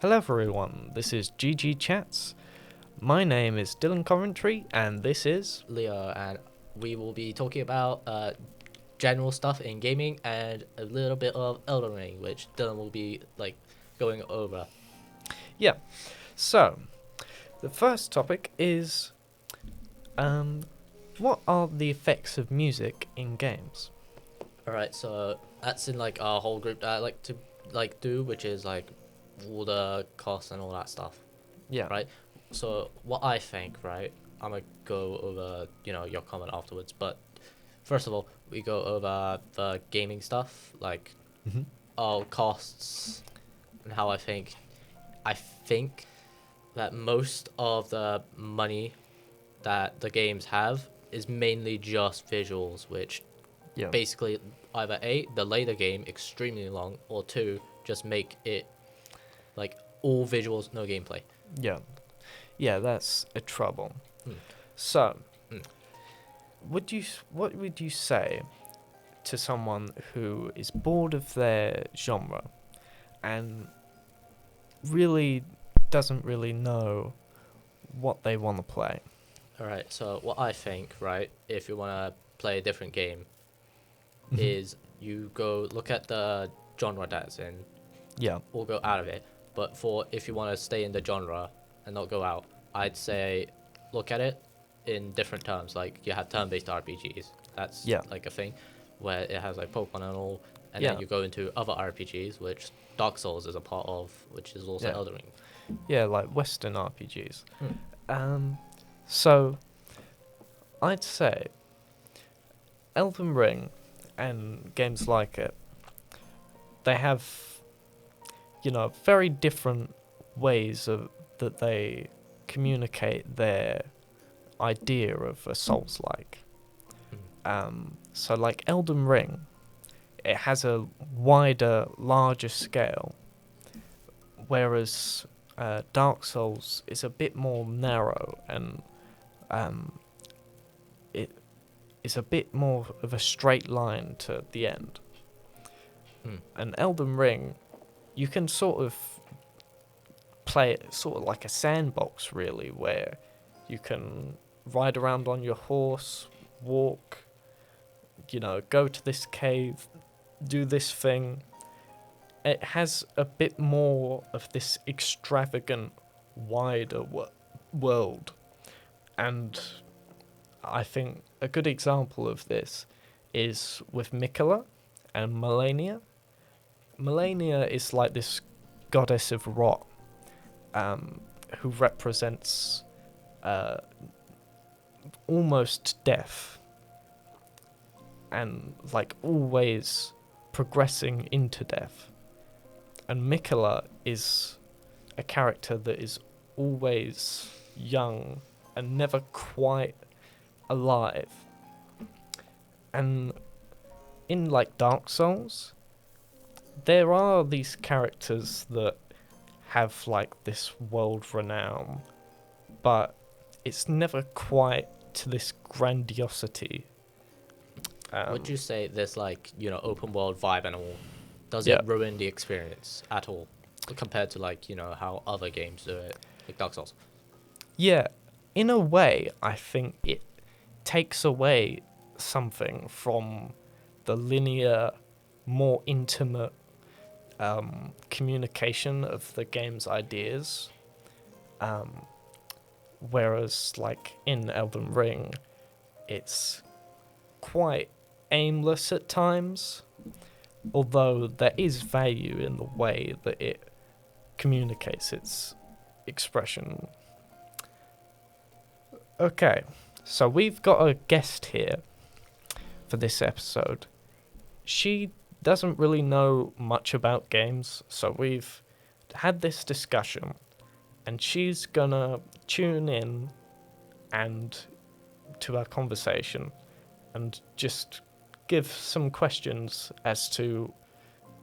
Hello everyone, this is GG Chats. My name is Dylan Coventry and this is... Leo, and we will be talking about general stuff in gaming and a little bit of Elden Ring, which Dylan will be going over. Yeah, so the first topic is what are the effects of music in games? Alright, so that's in our whole group that I like to do, which is all the costs and all that stuff. Yeah. Right? So what I think, right? I'm gonna go over, your comment afterwards, but first of all, we go over the gaming stuff, Mm-hmm. costs and how I think that most of the money that the games have is mainly just visuals, which Yeah. basically either A, delay the game extremely long, or two, just make it all visuals, no gameplay. Yeah. Yeah, that's a trouble. Hmm. So, Hmm. what would you say to someone who is bored of their genre and really doesn't really know what they want to play? Alright, so what I think, right, if you want to play a different game, Mhm. is you go look at the genre that's in, Yeah. or go out of it. But if you want to stay in the genre and not go out, I'd say look at it in different terms. Like you have turn-based RPGs. That's Yeah. a thing where it has Pokemon and all, and Yeah. then you go into other RPGs, which Dark Souls is a part of, which is also Yeah. Elden Ring. Yeah, like Western RPGs. Hmm. So I'd say Elden Ring and games like it, they have, very different ways of that they communicate their idea of a Souls-like. So like Elden Ring, it has a wider, larger scale, whereas Dark Souls is a bit more narrow and it is a bit more of a straight line to the end. And Elden Ring, you can sort of play it sort of like a sandbox, really, where you can ride around on your horse, walk, go to this cave, do this thing. It has a bit more of this extravagant, wider world. And I think a good example of this is with Miquella and Malenia. Malenia is like this goddess of rot, who represents almost death and always progressing into death. And Miquella is a character that is always young and never quite alive. And in Dark Souls, there are these characters that have this world renown, but it's never quite to this grandiosity. Would you say this open world vibe and all? Does Yeah. it ruin the experience at all compared to how other games do it, like Dark Souls? Yeah, in a way, I think it takes away something from the linear, more intimate communication of the game's ideas. Whereas, in Elden Ring, it's quite aimless at times, although there is value in the way that it communicates its expression. Okay, so we've got a guest here for this episode. She doesn't really know much about games, so we've had this discussion, and she's gonna tune in and to our conversation and just give some questions as to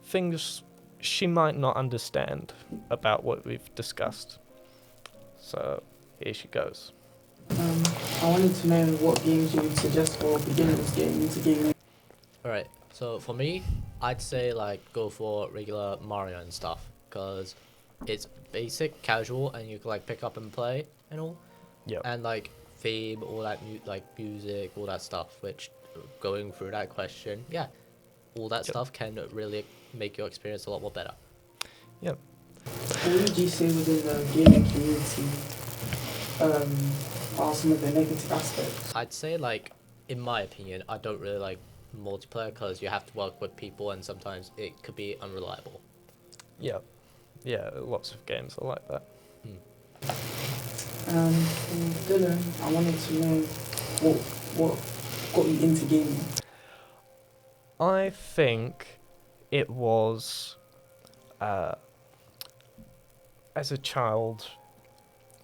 things she might not understand about what we've discussed. So here she goes. I wanted to know what games you would suggest for beginners getting into gaming. Alright, so for me, I'd say go for regular Mario and stuff, because it's basic, casual, and you can like pick up and play and all. Yeah. And like theme, all that like music, all that stuff. Which, going through that question, yeah, all that Yep. stuff can really make your experience a lot more better. Yep. What would you say within the gaming community are some of the negative aspects? I'd say like, in my opinion, I don't really like multiplayer because you have to work with people and sometimes it could be unreliable. Yeah. Yeah, lots of games are like that. Dylan, I wanted to know what got you into gaming. I think it was, as a child,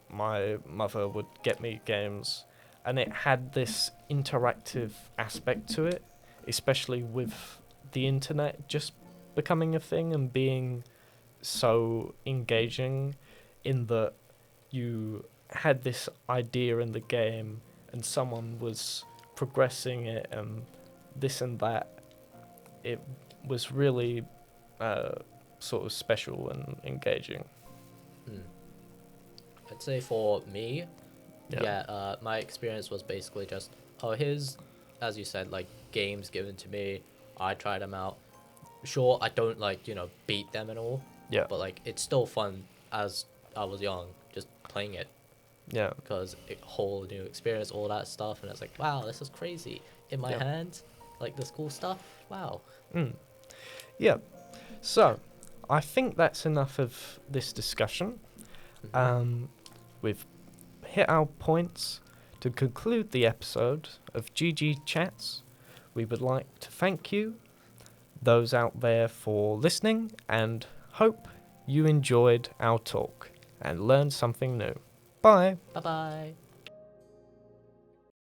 my mother would get me games, and it had this interactive aspect to it, especially with the internet just becoming a thing and being so engaging, in that you had this idea in the game and someone was progressing it and this and that. It was really sort of special and engaging. I'd say for me, my experience was basically just, here's, as you said, like games given to me. I tried them out. Sure, I don't like, beat them and all, Yeah. but like it's still fun as I was young, just playing it Yeah. because a whole new experience, all that stuff, and it's like, wow, this is crazy in my Yeah. hands, like this cool stuff. Wow. Yeah. So, I think that's enough of this discussion. We've hit our points. To conclude the episode of GG Chats, we would like to thank you, those out there, for listening, and hope you enjoyed our talk and learned something new. Bye. Bye bye.